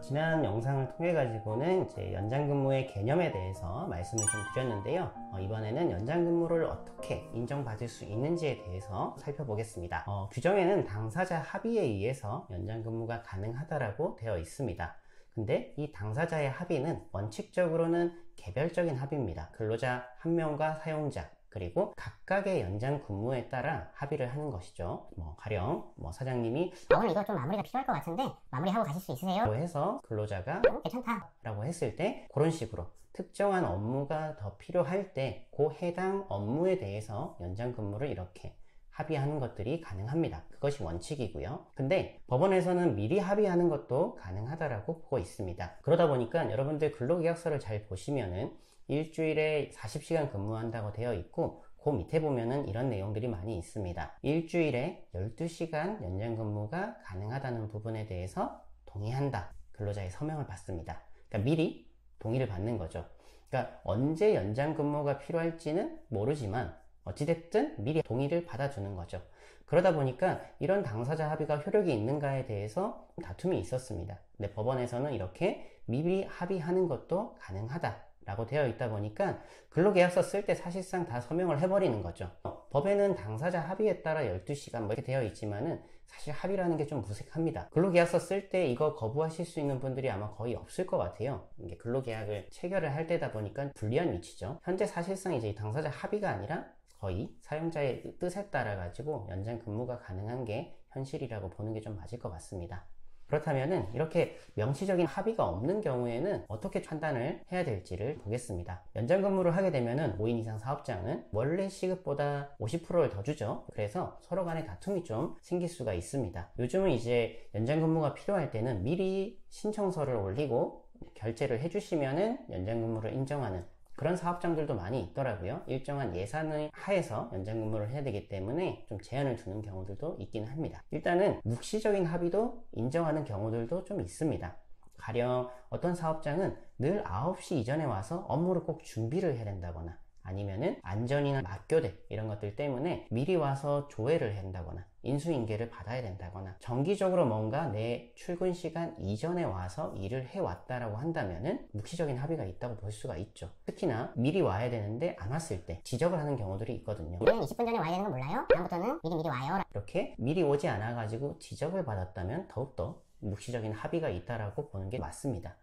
지난 영상을 통해 가지고는 이제 연장근무의 개념에 대해서 말씀을 좀 드렸는데요. 이번에는 연장근무를 어떻게 인정받을 수 있는지에 대해서 살펴보겠습니다. 규정에는 당사자 합의에 의해서 연장근무가 가능하다라고 되어 있습니다. 근데 이 당사자의 합의는 원칙적으로는 개별적인 합의입니다. 근로자 한 명과 사용자 그리고 각각의 연장 근무에 따라 합의를 하는 것이죠. 가령 사장님이 오늘 이거 좀 마무리가 필요할 것 같은데 마무리하고 가실 수 있으세요? 라고 해서 근로자가 괜찮다 라고 했을 때 그런 식으로 특정한 업무가 더 필요할 때 그 해당 업무에 대해서 연장 근무를 이렇게 합의하는 것들이 가능합니다. 그것이 원칙이고요. 근데 법원에서는 미리 합의하는 것도 가능하다라고 보고 있습니다. 그러다 보니까 여러분들 근로계약서를 잘 보시면은 일주일에 40시간 근무한다고 되어 있고 그 밑에 보면은 이런 내용들이 많이 있습니다. 일주일에 12시간 연장 근무가 가능하다는 부분에 대해서 동의한다. 근로자의 서명을 받습니다. 그러니까 미리 동의를 받는 거죠. 그러니까 언제 연장 근무가 필요할지는 모르지만 어찌됐든 미리 동의를 받아주는 거죠. 그러다 보니까 이런 당사자 합의가 효력이 있는가에 대해서 다툼이 있었습니다. 근데 법원에서는 이렇게 미리 합의하는 것도 가능하다 라고 되어 있다 보니까 근로계약서 쓸 때 사실상 다 서명을 해버리는 거죠. 법에는 당사자 합의에 따라 12시간 이렇게 되어 있지만은 사실 합의라는 게 좀 무색합니다. 근로계약서 쓸 때 이거 거부하실 수 있는 분들이 아마 거의 없을 것 같아요. 이게 근로계약을 체결을 할 때다 보니까 불리한 위치죠. 현재 사실상 이제 당사자 합의가 아니라 거의 사용자의 뜻에 따라 가지고 연장 근무가 가능한 게 현실이라고 보는 게 좀 맞을 것 같습니다. 그렇다면은 이렇게 명시적인 합의가 없는 경우에는 어떻게 판단을 해야 될지를 보겠습니다. 연장 근무를 하게 되면은 5인 이상 사업장은 원래 시급보다 50%를 더 주죠. 그래서 서로 간에 다툼이 좀 생길 수가 있습니다. 요즘은 이제 연장 근무가 필요할 때는 미리 신청서를 올리고 결제를 해주시면은 연장 근무를 인정하는 그런 사업장들도 많이 있더라고요. 일정한 예산을 하에서 연장 근무를 해야 되기 때문에 좀 제한을 두는 경우들도 있기는 합니다. 일단은 묵시적인 합의도 인정하는 경우들도 좀 있습니다. 가령 어떤 사업장은 늘 9시 이전에 와서 업무를 꼭 준비를 해야 된다거나 아니면은 안전이나 맞교대 이런 것들 때문에 미리 와서 조회를 해야 된다거나 인수인계를 받아야 된다거나 정기적으로 뭔가 내 출근 시간 이전에 와서 일을 해왔다라고 한다면은 묵시적인 합의가 있다고 볼 수가 있죠. 특히나 미리 와야 되는데 안 왔을 때 지적을 하는 경우들이 있거든요. 우리는 20분 전에 와야 되는 건 몰라요? 다음부터는 미리 와요 이렇게 미리 오지 않아 가지고 지적을 받았다면 더욱더 묵시적인 합의가 있다라고 보는 게 맞습니다.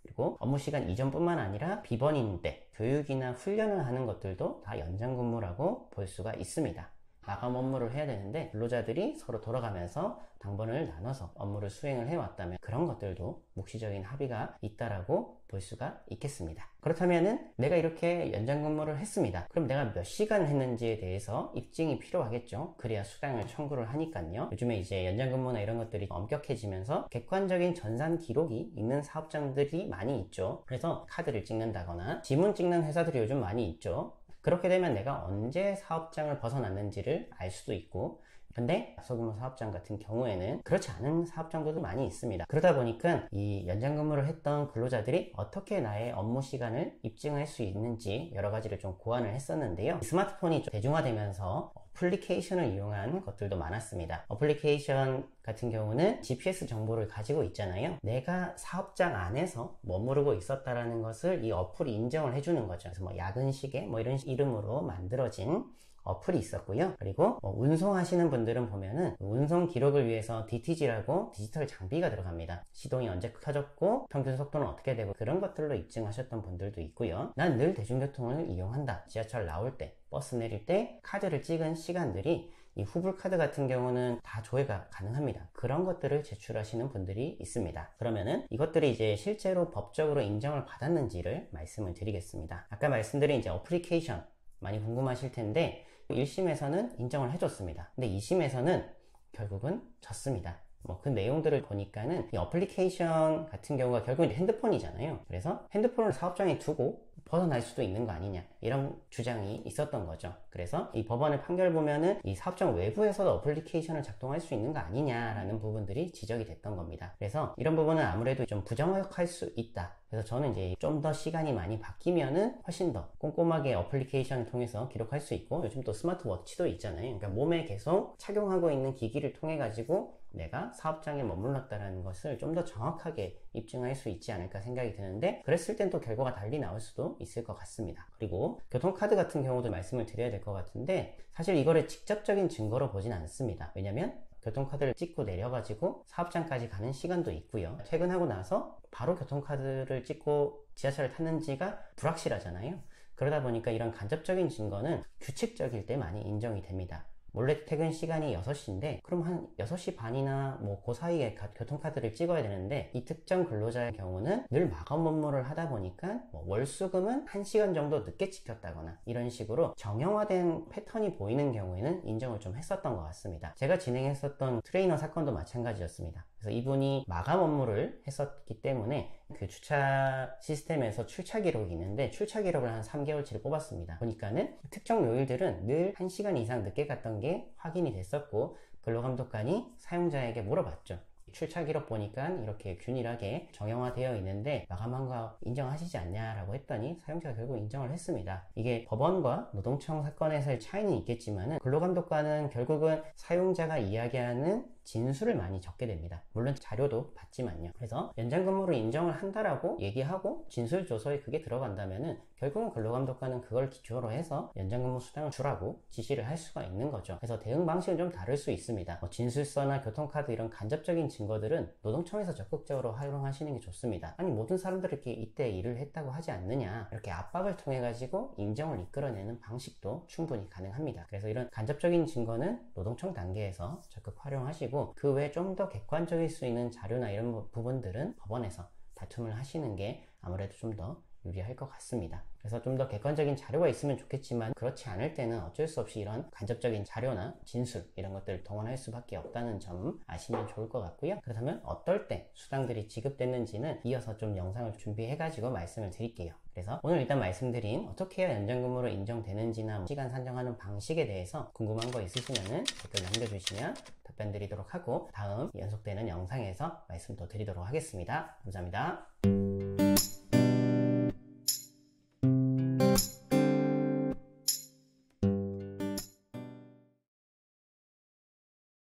그리고 업무 시간 이전뿐만 아니라 비번인 때 교육이나 훈련을 하는 것들도 다 연장 근무라고 볼 수가 있습니다. 마감 업무를 해야 되는데 근로자들이 서로 돌아가면서 당번을 나눠서 업무를 수행을 해왔다면 그런 것들도 묵시적인 합의가 있다라고 볼 수가 있겠습니다. 그렇다면은 내가 이렇게 연장 근무를 했습니다. 그럼 내가 몇 시간 했는지에 대해서 입증이 필요하겠죠. 그래야 수당을 청구를 하니까요. 요즘에 이제 연장 근무나 이런 것들이 엄격해지면서 객관적인 전산 기록이 있는 사업장들이 많이 있죠. 그래서 카드를 찍는다거나 지문 찍는 회사들이 요즘 많이 있죠. 그렇게 되면 내가 언제 사업장을 벗어났는지를 알 수도 있고 근데 소규모 사업장 같은 경우에는 그렇지 않은 사업장들도 많이 있습니다. 그러다 보니까 이 연장 근무를 했던 근로자들이 어떻게 나의 업무 시간을 입증할 수 있는지 여러 가지를 좀 고안을 했었는데요. 스마트폰이 좀 대중화되면서 어플리케이션을 이용한 것들도 많았습니다. 어플리케이션 같은 경우는 GPS 정보를 가지고 있잖아요. 내가 사업장 안에서 머무르고 있었다라는 것을 이 어플이 인정을 해주는 거죠. 그래서 야근 시계 이런 이름으로 만들어진 어플이 있었고요. 그리고 운송하시는 분들은 보면은 운송 기록을 위해서 DTG라고 디지털 장비가 들어갑니다. 시동이 언제 켜졌고 평균 속도는 어떻게 되고 그런 것들로 입증하셨던 분들도 있고요. 난 늘 대중교통을 이용한다. 지하철 나올 때, 버스 내릴 때 카드를 찍은 시간들이 이 후불 카드 같은 경우는 다 조회가 가능합니다. 그런 것들을 제출하시는 분들이 있습니다. 그러면은 이것들이 이제 실제로 법적으로 인정을 받았는지를 말씀을 드리겠습니다. 아까 말씀드린 이제 어플리케이션 많이 궁금하실 텐데 1심에서는 인정을 해줬습니다. 근데 2심에서는 결국은 졌습니다. 그 내용들을 보니까는 이 어플리케이션 같은 경우가 결국은 핸드폰이잖아요. 그래서 핸드폰을 사업장에 두고 벗어날 수도 있는 거 아니냐 이런 주장이 있었던 거죠. 그래서 이 법원의 판결 보면은 이 사업장 외부에서도 어플리케이션을 작동할 수 있는 거 아니냐라는 부분들이 지적이 됐던 겁니다. 그래서 이런 부분은 아무래도 좀 부정확할 수 있다. 그래서 저는 이제 좀 더 시간이 많이 바뀌면은 훨씬 더 꼼꼼하게 어플리케이션을 통해서 기록할 수 있고, 요즘 또 스마트워치도 있잖아요. 그러니까 몸에 계속 착용하고 있는 기기를 통해 가지고 내가 사업장에 머물렀다라는 것을 좀 더 정확하게 입증할 수 있지 않을까 생각이 드는데, 그랬을 땐 또 결과가 달리 나올 수도 있을 것 같습니다. 그리고 교통카드 같은 경우도 말씀을 드려야 될 것 같은데, 사실 이거를 직접적인 증거로 보진 않습니다. 왜냐면 교통카드를 찍고 내려가지고 사업장까지 가는 시간도 있고요. 퇴근하고 나서 바로 교통카드를 찍고 지하철을 탔는지가 불확실하잖아요. 그러다 보니까 이런 간접적인 증거는 규칙적일 때 많이 인정이 됩니다. 원래 퇴근 시간이 6시인데 그럼 한 6시 반이나 뭐 그 사이에 교통카드를 찍어야 되는데, 이 특정 근로자의 경우는 늘 마감 업무를 하다 보니까 뭐 월수금은 1시간 정도 늦게 찍혔다거나 이런 식으로 정형화된 패턴이 보이는 경우에는 인정을 좀 했었던 것 같습니다. 제가 진행했었던 트레이너 사건도 마찬가지였습니다. 그래서 이분이 마감 업무를 했었기 때문에 그 주차 시스템에서 출차 기록이 있는데, 출차 기록을 한 3개월치를 뽑았습니다. 보니까는 특정 요일들은 늘 1시간 이상 늦게 갔던 게 확인이 됐었고, 근로감독관이 사용자에게 물어봤죠. 출차 기록 보니까 이렇게 균일하게 정형화되어 있는데 마감한 거 인정하시지 않냐라고 했더니 사용자가 결국 인정을 했습니다. 이게 법원과 노동청 사건에서의 차이는 있겠지만은 근로감독관은 결국은 사용자가 이야기하는 진술을 많이 적게 됩니다. 물론 자료도 받지만요. 그래서 연장근무를 인정을 한다라고 얘기하고 진술 조서에 그게 들어간다면은 결국은 근로감독관은 그걸 기초로 해서 연장근무 수당을 주라고 지시를 할 수가 있는 거죠. 그래서 대응 방식은 좀 다를 수 있습니다. 진술서나 교통카드 이런 간접적인 증거들은 노동청에서 적극적으로 활용하시는 게 좋습니다. 아니 모든 사람들이 이렇게 이때 일을 했다고 하지 않느냐, 이렇게 압박을 통해 가지고 인정을 이끌어내는 방식도 충분히 가능합니다. 그래서 이런 간접적인 증거는 노동청 단계에서 적극 활용하시고, 그 외에 좀 더 객관적일 수 있는 자료나 이런 부분들은 법원에서 다툼을 하시는 게 아무래도 좀 더 유리할 것 같습니다. 그래서 좀 더 객관적인 자료가 있으면 좋겠지만, 그렇지 않을 때는 어쩔 수 없이 이런 간접적인 자료나 진술 이런 것들을 동원할 수밖에 없다는 점 아시면 좋을 것 같고요. 그렇다면 어떨 때 수당들이 지급됐는지는 이어서 좀 영상을 준비해 가지고 말씀을 드릴게요. 그래서 오늘 일단 말씀드린 어떻게 해야 연장근무로 인정되는지나 시간 산정하는 방식에 대해서 궁금한 거 있으시면 댓글 남겨주시면 답변 드리도록 하고, 다음 연속되는 영상에서 말씀 더 드리도록 하겠습니다. 감사합니다.